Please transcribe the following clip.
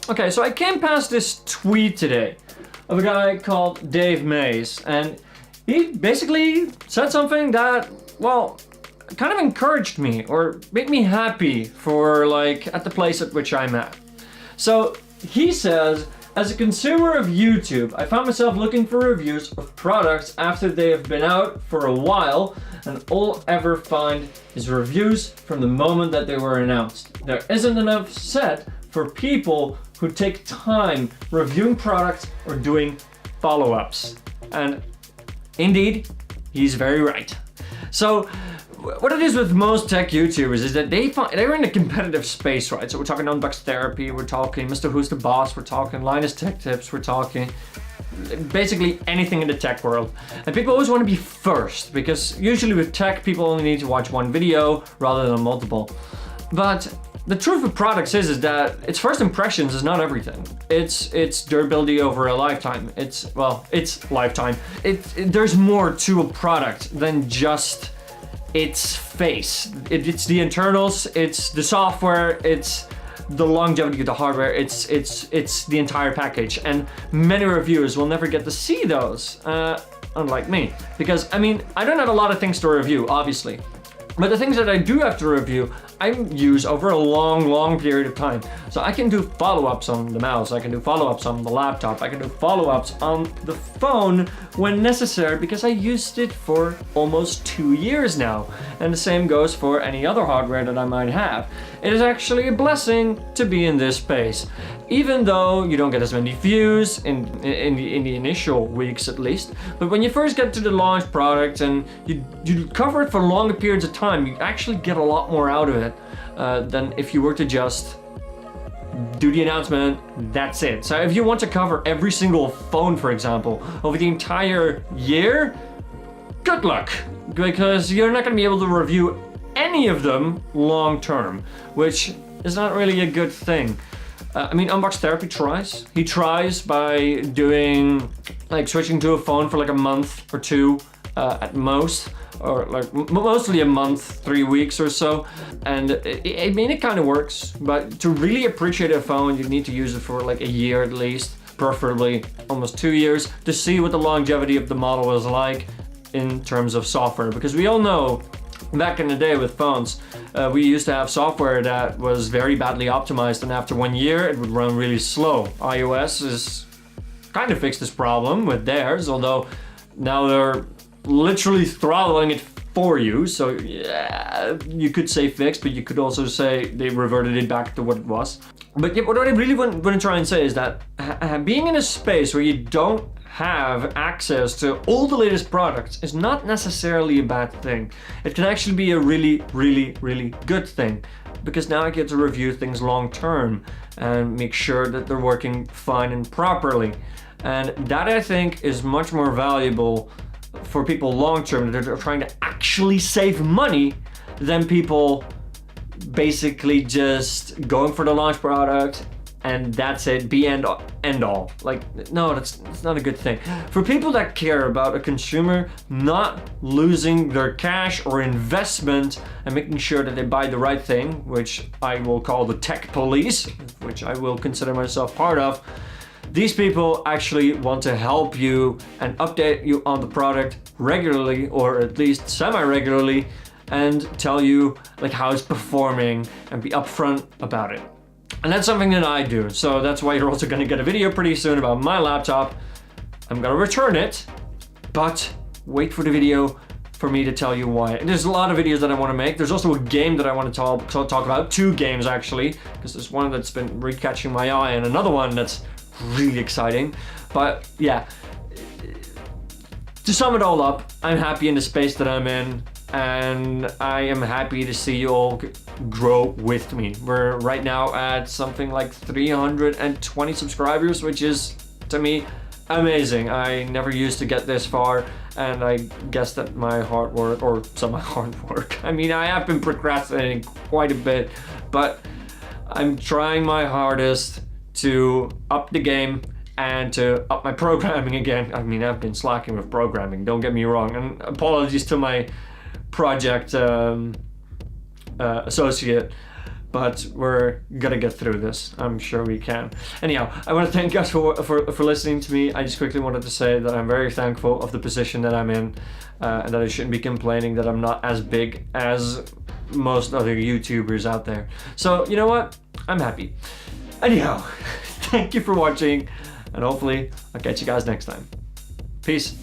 Okay, so I came past this tweet today of a guy called Dave Mays, and he basically said something that, well, kind of encouraged me or made me happy for like at the place at which I'm at. So he says, as a consumer of YouTube, I found myself looking for reviews of products after they have been out for a while, and all I ever find is reviews from the moment that they were announced. There isn't enough said for people who take time reviewing products or doing follow-ups. And indeed, he's very right. So what it is with most tech YouTubers is that they're in a competitive space, right? So we're talking Unbox Therapy, we're talking Mr. Who's the Boss, we're talking Linus Tech Tips, we're talking basically anything in the tech world. And people always want to be first, because usually with tech, people only need to watch one video rather than multiple. But the truth of products is that its first impressions is not everything. It's durability over a lifetime. It's lifetime. There's more to a product than just its face. It's the internals, it's the software, it's the longevity of the hardware, it's the entire package. And many reviewers will never get to see those, unlike me. Because, I mean, I don't have a lot of things to review, obviously. But the things that I do have to review, I use over a long period of time. So I can do follow-ups on the mouse, I can do follow-ups on the laptop, I can do follow-ups on the phone when necessary, because I used it for almost 2 years now. And the same goes for any other hardware that I might have. It is actually a blessing to be in this space. Even though you don't get as many views in the initial weeks at least, but when you first get to the launch product and you cover it for longer periods of time, you actually get a lot more out of it than if you were to just do the announcement, that's it. So if you want to cover every single phone, for example, over the entire year, good luck, because you're not going to be able to review any of them long term, which is not really a good thing. I mean, Unbox Therapy tries. He tries by doing, like, switching to a phone for like a month or two at most, or like mostly a month, 3 weeks or so. And I mean, it kind of works, but to really appreciate a phone, you need to use it for like a year at least, preferably almost 2 years, to see what the longevity of the model is like in terms of software. Because we all know, back in the day with phones, we used to have software that was very badly optimized, and after 1 year it would run really slow. iOS is kind of fixed this problem with theirs, although now they're literally throttling it for you. So yeah, you could say fixed, but you could also say they reverted it back to what it was. But yeah, what I really want to try and say is that being in a space where you don't have access to all the latest products is not necessarily a bad thing. It can actually be a really good thing, because now I get to review things long term and make sure that they're working fine and properly. And that, I think, is much more valuable for people long term that are trying to actually save money than people basically just going for the launch product and that's it, be end all. Like, no, that's not a good thing. For people that care about a consumer not losing their cash or investment and making sure that they buy the right thing, which I will call the tech police, which I will consider myself part of, these people actually want to help you and update you on the product regularly, or at least semi-regularly, and tell you like how it's performing and be upfront about it. And that's something that I do. So that's why you're also gonna get a video pretty soon about my laptop. I'm gonna return it, but wait for the video for me to tell you why. There's a lot of videos that I want to make. There's also a game that I want to talk about. 2 games actually, because there's one that's been re-catching my eye and another one that's really exciting. But yeah, to sum it all up, I'm happy in the space that I'm in, and I am happy to see you all grow with me. We're right now at something like 320 subscribers, which is, to me, amazing. I never used to get this far, and I guess that my hard work, or some of my hard work, I mean, I have been procrastinating quite a bit, but I'm trying my hardest to up the game and to up my programming again. I mean, I've been slacking with programming, don't get me wrong, and apologies to my project associate, but we're gonna get through this. I'm sure we can. Anyhow, I want to thank you guys for listening to me. I just quickly wanted to say that I'm very thankful of the position that I'm in, and that I shouldn't be complaining that I'm not as big as most other YouTubers out there. So, you know what? I'm happy. Anyhow, thank you for watching, and hopefully I'll catch you guys next time. Peace.